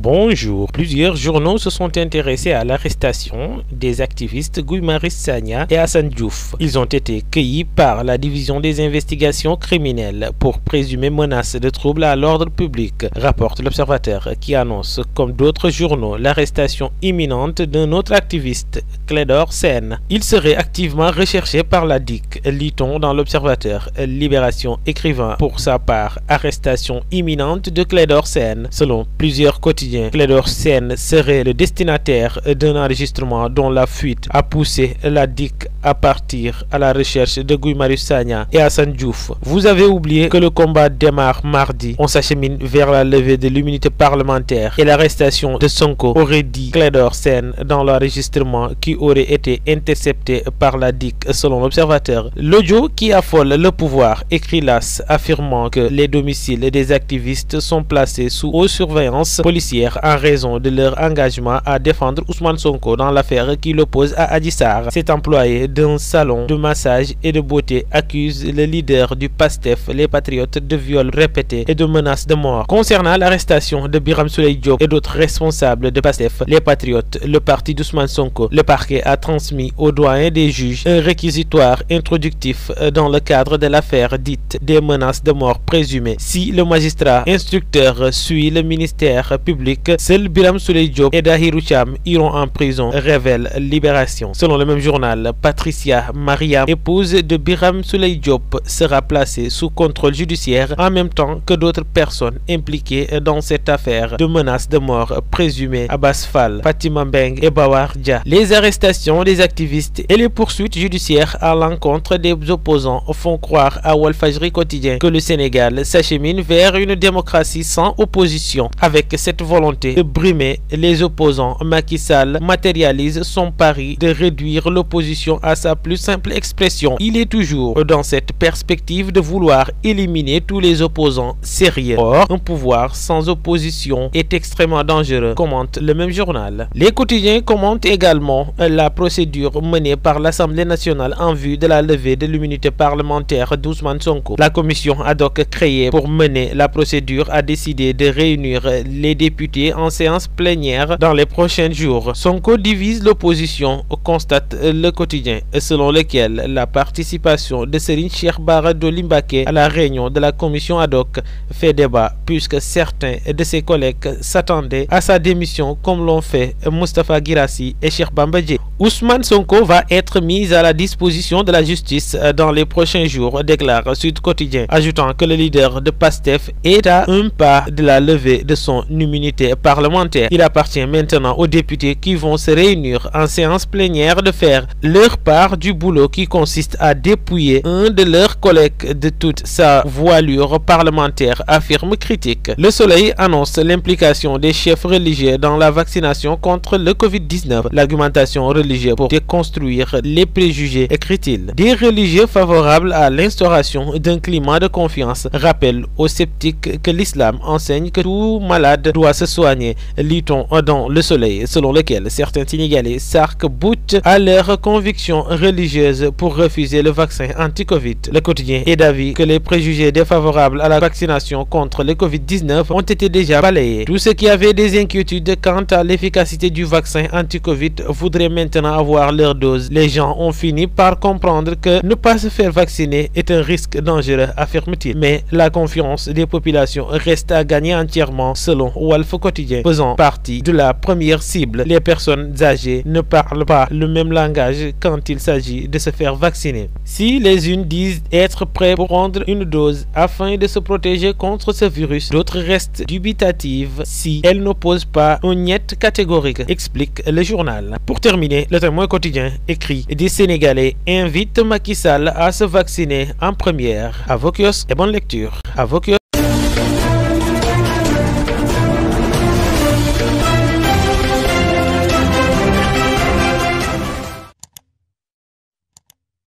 Bonjour. Plusieurs journaux se sont intéressés à l'arrestation des activistes Guy Marius Sagna et Assane Diouf. Ils ont été cueillis par la division des investigations criminelles pour présumées menaces de troubles à l'ordre public, rapporte l'Observateur, qui annonce, comme d'autres journaux, l'arrestation imminente d'un autre activiste, Clédor Sène. Il serait activement recherché par la DIC, lit-on dans l'Observateur. Libération écrivant pour sa part arrestation imminente de Clédor Sène. Selon plusieurs quotidiens, Clédor Sène serait le destinataire d'un enregistrement dont la fuite a poussé la DIC à partir à la recherche de Guy Marius Sagna et Assane Diouf. Vous avez oublié que le combat démarre mardi. On s'achemine vers la levée de l'immunité parlementaire et l'arrestation de Sonko, aurait dit Clédor Sène dans l'enregistrement qui aurait été intercepté par la DIC selon l'Observateur. L'audio qui affole le pouvoir, écrit l'AS, affirmant que les domiciles des activistes sont placés sous haute surveillance policière en raison de leur engagement à défendre Ousmane Sonko dans l'affaire qui l'oppose à Adji Sarr. Cet employé d'un salon de massage et de beauté accuse le leader du PASTEF, les Patriotes, de viols répétés et de menaces de mort. Concernant l'arrestation de Birame Souleye Diop et d'autres responsables de PASTEF, les Patriotes, le parti d'Ousmane Sonko, le parquet a transmis au doyen des juges un réquisitoire introductif dans le cadre de l'affaire dite des menaces de mort présumées. Si le magistrat instructeur suit le ministère public, seuls Birame Souleye Diop et Tahirou Thiam iront en prison, révèle Libération. Selon le même journal, Patricia Mariam, épouse de Birame Souleye Diop, sera placée sous contrôle judiciaire en même temps que d'autres personnes impliquées dans cette affaire de menaces de mort présumées, Abbas Fall, Fatima Mbeng et Bawar Dia. Les arrestations des activistes et les poursuites judiciaires à l'encontre des opposants font croire à Walfadjri Quotidien que le Sénégal s'achemine vers une démocratie sans opposition. Avec cette volonté de brimer les opposants, Macky Sall matérialise son pari de réduire l'opposition à sa plus simple expression. Il est toujours dans cette perspective de vouloir éliminer tous les opposants sérieux. Or, un pouvoir sans opposition est extrêmement dangereux, commente le même journal. Les quotidiens commentent également la procédure menée par l'Assemblée nationale en vue de la levée de l'immunité parlementaire d'Ousmane Sonko. La commission ad hoc créée pour mener la procédure a décidé de réunir les députés en séance plénière dans les prochains jours. Sonko divise l'opposition, constate le quotidien, selon lequel la participation de Serigne Cheikh Bara Dolly Mbacké à la réunion de la commission ad hoc fait débat, puisque certains de ses collègues s'attendaient à sa démission comme l'ont fait Moustapha Guirassy et Cheikh Bamba Dièye. Ousmane Sonko va être mis à la disposition de la justice dans les prochains jours, déclare Sud Quotidien, ajoutant que le leader de PASTEF est à un pas de la levée de son immunité parlementaire. Il appartient maintenant aux députés qui vont se réunir en séance plénière de faire leur part du boulot qui consiste à dépouiller un de leurs collègues de toute sa voilure parlementaire, affirme Critique. Le Soleil annonce l'implication des chefs religieux dans la vaccination contre le Covid-19. L'argumentation religieuse pour déconstruire les préjugés, écrit-il. Des religieux favorables à l'instauration d'un climat de confiance rappellent aux sceptiques que l'islam enseigne que tout malade doit se soigner, lit-on dans Le Soleil, selon lequel certains Sénégalais s'arc-boutent à leurs convictions religieuses pour refuser le vaccin anti-Covid. Le quotidien est d'avis que les préjugés défavorables à la vaccination contre le Covid-19 ont été déjà balayés. Tous ceux qui avaient des inquiétudes quant à l'efficacité du vaccin anti-Covid voudraient maintenant avoir leur dose. Les gens ont fini par comprendre que ne pas se faire vacciner est un risque dangereux, affirme-t-il. Mais la confiance des populations reste à gagner entièrement, selon Walf Quotidien, faisant partie de la première cible. Les personnes âgées ne parlent pas le même langage quand il s'agit de se faire vacciner. Si les unes disent être prêts pour prendre une dose afin de se protéger contre ce virus, d'autres restent dubitatives si elles n'opposent pas un niet catégorique, explique le journal. Pour terminer, Le Témoin Quotidien écrit: des Sénégalais invitent Macky Sall à se vacciner en première. À vos kiosques et bonne lecture. À vos kiosques.